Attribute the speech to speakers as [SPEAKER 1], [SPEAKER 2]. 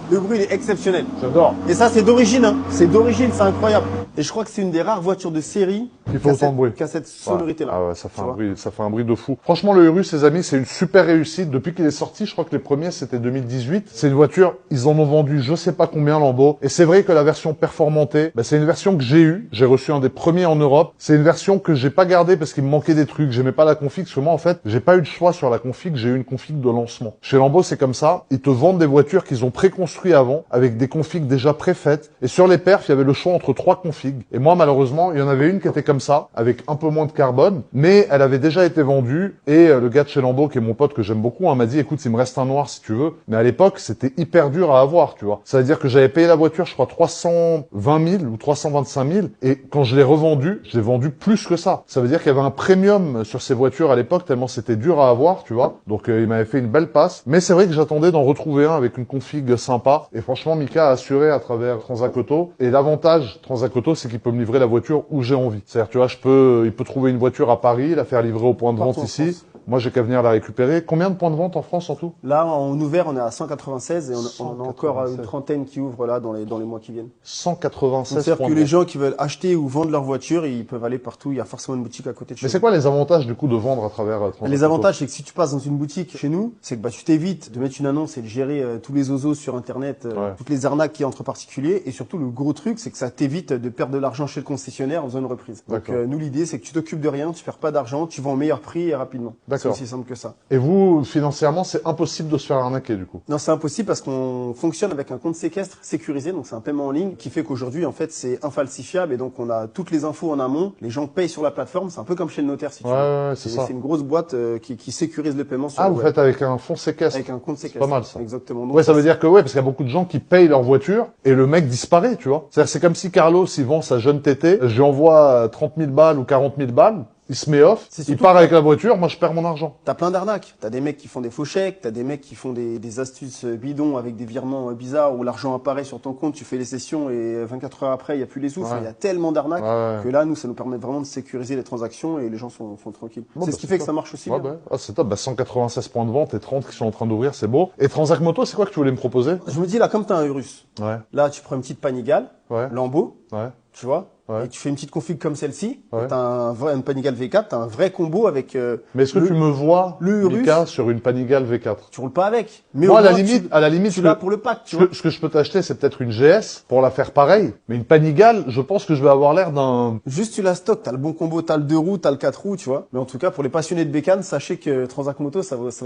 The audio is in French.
[SPEAKER 1] Le bruit il est exceptionnel.
[SPEAKER 2] J'adore.
[SPEAKER 1] Et ça, c'est d'origine, hein. C'est d'origine, c'est incroyable. Et je crois que c'est une des rares voitures de série
[SPEAKER 2] Qui fait autant de bruit.
[SPEAKER 1] qui a cette sonorité-là.
[SPEAKER 2] Ah ouais, ça fait un bruit de fou. Franchement, le Urus, les amis, c'est une super réussite. Depuis qu'il est sorti, je crois que les premiers, c'était 2018. C'est une voiture, ils en ont vendu je sais pas combien Lambo. Et c'est vrai que la version performantée, bah, c'est une version que j'ai eue. J'ai reçu un des premiers en Europe. C'est une version que j'ai pas gardée parce qu'il me manquait des trucs. J'aimais pas la config. Parce que moi, en fait, j'ai pas eu de choix sur la config. J'ai eu une config de lancement. Chez Lambo, c'est comme ça. Ils te vendent des voitures qu'ils ont préconstruites avant, avec des configs déjà préfaites. Et sur les perfs, il y avait le choix entre 3 configs. Et moi, malheureusement, il y en avait une qui était comme ça, avec un peu moins de carbone, mais elle avait déjà été vendue. Et le gars de chez Lambo, qui est mon pote que j'aime beaucoup, m'a dit, écoute, il me reste un noir si tu veux. Mais à l'époque, c'était hyper dur à avoir, tu vois. Ça veut dire que j'avais payé la voiture, je crois, 320 000 ou 325 000. Et quand je l'ai revendue, je l'ai vendue plus que ça. Ça veut dire qu'il y avait un premium sur ces voitures à l'époque, tellement c'était dur à avoir, tu vois. Donc, il m'avait fait une belle passe. Mais c'est vrai que j'attendais d'en retrouver un avec une config sympa. Et franchement, Mika a assuré à travers Transac Auto. Et l'avantage Transac Auto, c'est qu'il peut me livrer la voiture où j'ai envie. C'est-à-dire, tu vois, il peut trouver une voiture à Paris, la faire livrer au point de vente ici. Moi, j'ai qu'à venir la récupérer. Combien de points de vente en France en tout?
[SPEAKER 1] Là, en ouvert, on est à 196 et on a encore une trentaine qui ouvrent là dans les mois qui viennent.
[SPEAKER 2] 196
[SPEAKER 1] C'est-à-dire
[SPEAKER 2] points
[SPEAKER 1] que
[SPEAKER 2] de
[SPEAKER 1] les
[SPEAKER 2] vente.
[SPEAKER 1] gens qui veulent acheter ou vendre leur voiture, ils peuvent aller partout. Il y a forcément une boutique à côté de chez
[SPEAKER 2] Mais
[SPEAKER 1] eux.
[SPEAKER 2] c'est quoi les avantages du coup de vendre à travers Transac
[SPEAKER 1] Les
[SPEAKER 2] Auto?
[SPEAKER 1] avantages, c'est que si tu passes dans une boutique chez nous, c'est que bah, tu t'évites de mettre une annonce et de gérer tous les oiseaux sur Internet, toutes les arnaques qu'il y a entre particuliers. Et surtout, le gros truc, c'est que ça t'évite de perdre de l'argent chez le concessionnaire en faisant une reprise. Donc nous, l'idée, c'est que tu t'occupes de rien, tu perds pas d'argent, tu vends au meilleur prix et rapidement. C'est aussi simple que ça.
[SPEAKER 2] Et vous, financièrement, c'est impossible de se faire arnaquer du coup?
[SPEAKER 1] Non, c'est impossible parce qu'on fonctionne avec un compte séquestre sécurisé, donc c'est un paiement en ligne qui fait qu'aujourd'hui, en fait, c'est infalsifiable et donc on a toutes les infos en amont. Les gens payent sur la plateforme, c'est un peu comme chez le notaire si tu veux.
[SPEAKER 2] Ouais, c'est ça.
[SPEAKER 1] C'est une grosse boîte qui sécurise le paiement sur
[SPEAKER 2] Ah,
[SPEAKER 1] le
[SPEAKER 2] vous
[SPEAKER 1] web.
[SPEAKER 2] faites avec un fonds séquestre?
[SPEAKER 1] Avec un compte séquestre.
[SPEAKER 2] C'est pas mal ça.
[SPEAKER 1] Exactement. Donc,
[SPEAKER 2] ouais, ça veut dire que parce qu'il y a beaucoup de gens qui payent leur voiture et le mec disparaît, tu vois. C'est comme si Carlos, il vend sa jeune tété, je lui envoie 30 000 balles ou 40 000 balles. Il se met off, il part avec la voiture, moi je perds mon argent.
[SPEAKER 1] T'as plein d'arnaques. T'as des mecs qui font des faux chèques, t'as des mecs qui font des astuces bidons avec des virements bizarres où l'argent apparaît sur ton compte, tu fais les sessions et 24 heures après, il y a plus les sous. Il y a tellement d'arnaques que là, nous, ça nous permet vraiment de sécuriser les transactions et les gens sont tranquilles. C'est ce qui fait que ça marche aussi bien.
[SPEAKER 2] Ah, c'est top. 196 points de vente et 30 qui sont en train d'ouvrir, c'est beau. Et Transac Moto, c'est quoi que tu voulais me proposer?
[SPEAKER 1] Je me dis là, comme t'as un Urus, là, tu prends une petite Panigale, Lambeau, tu vois. Et tu fais une petite config comme celle-ci, t'as un Panigale V4, t'as un vrai combo avec
[SPEAKER 2] mais est-ce que tu me vois,
[SPEAKER 1] le Urus,
[SPEAKER 2] Mika, sur une Panigale V4?
[SPEAKER 1] Tu roules pas avec. Mais
[SPEAKER 2] moi, à la limite,
[SPEAKER 1] tu l'as pour le pack, tu vois.
[SPEAKER 2] Ce que je peux t'acheter, c'est peut-être une GS pour la faire pareil. Mais une Panigale, je pense que je vais avoir l'air d'un...
[SPEAKER 1] Juste, tu la stockes, t'as le bon combo, t'as le 2 roues, t'as le 4 roues, tu vois. Mais en tout cas, pour les passionnés de bécane, sachez que Transac Moto, ça va